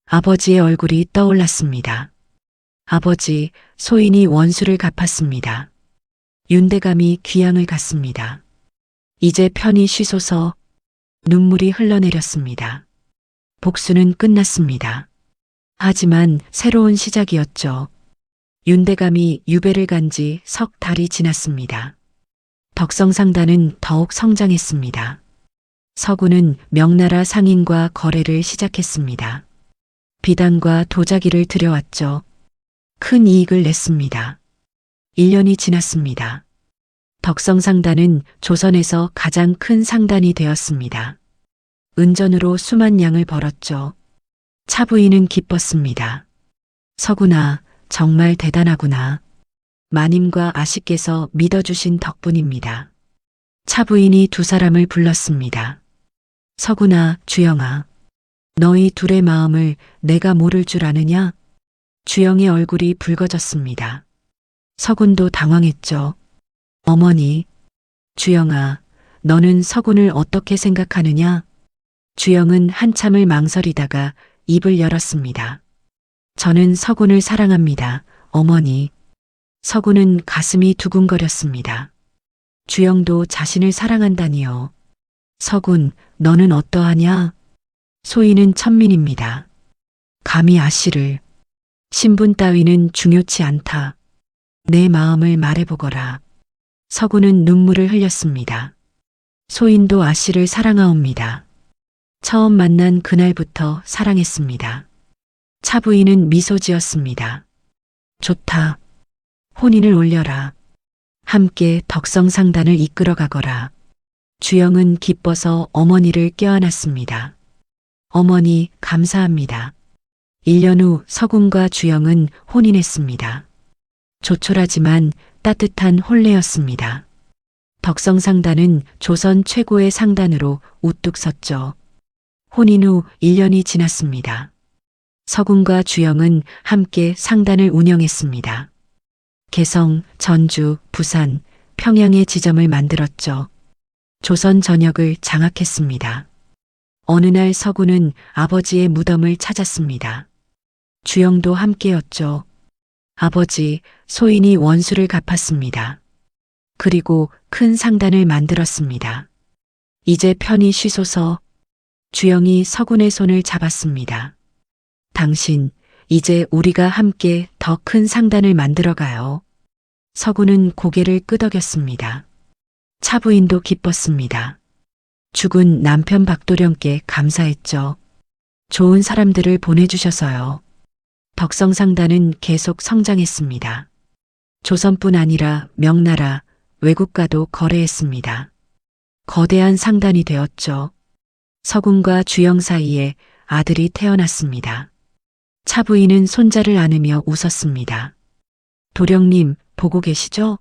아버지의 얼굴이 떠올랐습니다. 아버지, 소인이 원수를 갚았습니다. 윤대감이 귀양을 갔습니다. 이제 편히 쉬소서. 눈물이 흘러내렸습니다. 복수는 끝났습니다. 하지만 새로운 시작이었죠. 윤대감이 유배를 간 지 석 달이 지났습니다. 덕성상단은 더욱 성장했습니다. 서구는 명나라 상인과 거래를 시작했습니다. 비단과 도자기를 들여왔죠. 큰 이익을 냈습니다. 1년이 지났습니다. 덕성상단은 조선에서 가장 큰 상단이 되었습니다. 은전으로 수만 양을 벌었죠. 차부인은 기뻤습니다. 서구나, 정말 대단하구나. 마님과 아씨께서 믿어주신 덕분입니다. 차부인이 두 사람을 불렀습니다. 서구나, 주영아. 너희 둘의 마음을 내가 모를 줄 아느냐? 주영의 얼굴이 붉어졌습니다. 서군도 당황했죠. 어머니, 주영아, 너는 서군을 어떻게 생각하느냐? 주영은 한참을 망설이다가 입을 열었습니다. 저는 서군을 사랑합니다, 어머니. 서군은 가슴이 두근거렸습니다. 주영도 자신을 사랑한다니요. 서군, 너는 어떠하냐? 소인은 천민입니다. 감히 아씨를. 신분 따위는 중요치 않다. 내 마음을 말해보거라. 서군은 눈물을 흘렸습니다. 소인도 아씨를 사랑하옵니다. 처음 만난 그날부터 사랑했습니다. 차부인은 미소 지었습니다. 좋다. 혼인을 올려라. 함께 덕성상단을 이끌어 가거라. 주영은 기뻐서 어머니를 껴안았습니다. 어머니, 감사합니다. 1년 후 서군과 주영은 혼인했습니다. 조촐하지만 따뜻한 혼례였습니다. 덕성상단은 조선 최고의 상단으로 우뚝 섰죠. 혼인 후 1년이 지났습니다. 서군과 주영은 함께 상단을 운영했습니다. 개성, 전주, 부산, 평양의 지점을 만들었죠. 조선 전역을 장악했습니다. 어느 날 서군은 아버지의 무덤을 찾았습니다. 주영도 함께였죠. 아버지, 소인이 원수를 갚았습니다. 그리고 큰 상단을 만들었습니다. 이제 편히 쉬소서. 주영이 서군의 손을 잡았습니다. 당신, 이제 우리가 함께 더 큰 상단을 만들어 가요. 서군은 고개를 끄덕였습니다. 차부인도 기뻤습니다. 죽은 남편 박도령께 감사했죠. 좋은 사람들을 보내주셔서요. 덕성상단은 계속 성장했습니다. 조선뿐 아니라 명나라, 외국과도 거래했습니다. 거대한 상단이 되었죠. 서군과 주영 사이에 아들이 태어났습니다. 차부인은 손자를 안으며 웃었습니다. 도령님, 보고 계시죠?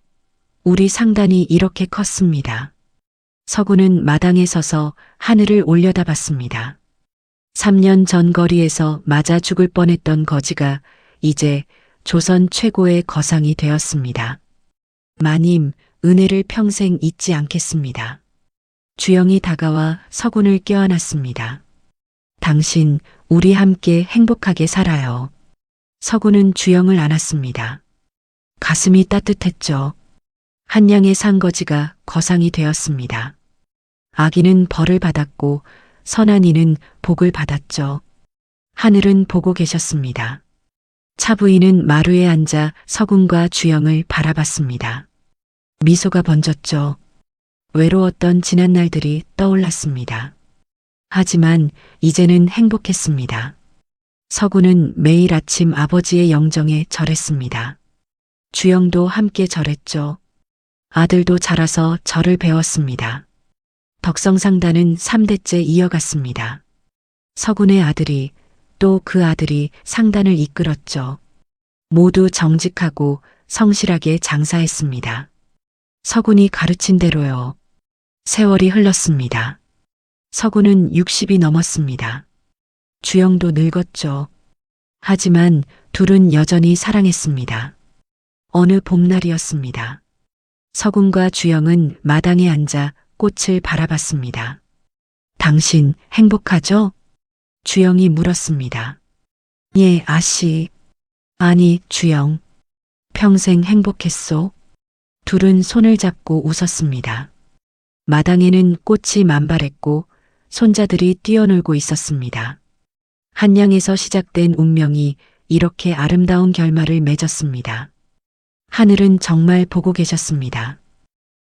우리 상단이 이렇게 컸습니다. 서군은 마당에 서서 하늘을 올려다봤습니다. 3년 전 거리에서 맞아 죽을 뻔했던 거지가 이제 조선 최고의 거상이 되었습니다. 마님, 은혜를 평생 잊지 않겠습니다. 주영이 다가와 서군을 껴안았습니다. 당신, 우리 함께 행복하게 살아요. 서군은 주영을 안았습니다. 가슴이 따뜻했죠. 한 양의 상거지가 거상이 되었습니다. 아기는 벌을 받았고 선한 이는 복을 받았죠. 하늘은 보고 계셨습니다. 차부인은 마루에 앉아 서군과 주영을 바라봤습니다. 미소가 번졌죠. 외로웠던 지난 날들이 떠올랐습니다. 하지만 이제는 행복했습니다. 서군은 매일 아침 아버지의 영정에 절했습니다. 주영도 함께 절했죠. 아들도 자라서 절을 배웠습니다. 덕성상단은 3대째 이어갔습니다. 서군의 아들이 또 그 아들이 상단을 이끌었죠. 모두 정직하고 성실하게 장사했습니다. 서군이 가르친 대로요. 세월이 흘렀습니다. 서군은 60이 넘었습니다. 주영도 늙었죠. 하지만 둘은 여전히 사랑했습니다. 어느 봄날이었습니다. 서군과 주영은 마당에 앉아 꽃을 바라봤습니다. 당신 행복하죠? 주영이 물었습니다. 예, 아씨. 아니, 주영. 평생 행복했소? 둘은 손을 잡고 웃었습니다. 마당에는 꽃이 만발했고 손자들이 뛰어놀고 있었습니다. 한양에서 시작된 운명이 이렇게 아름다운 결말을 맺었습니다. 하늘은 정말 보고 계셨습니다.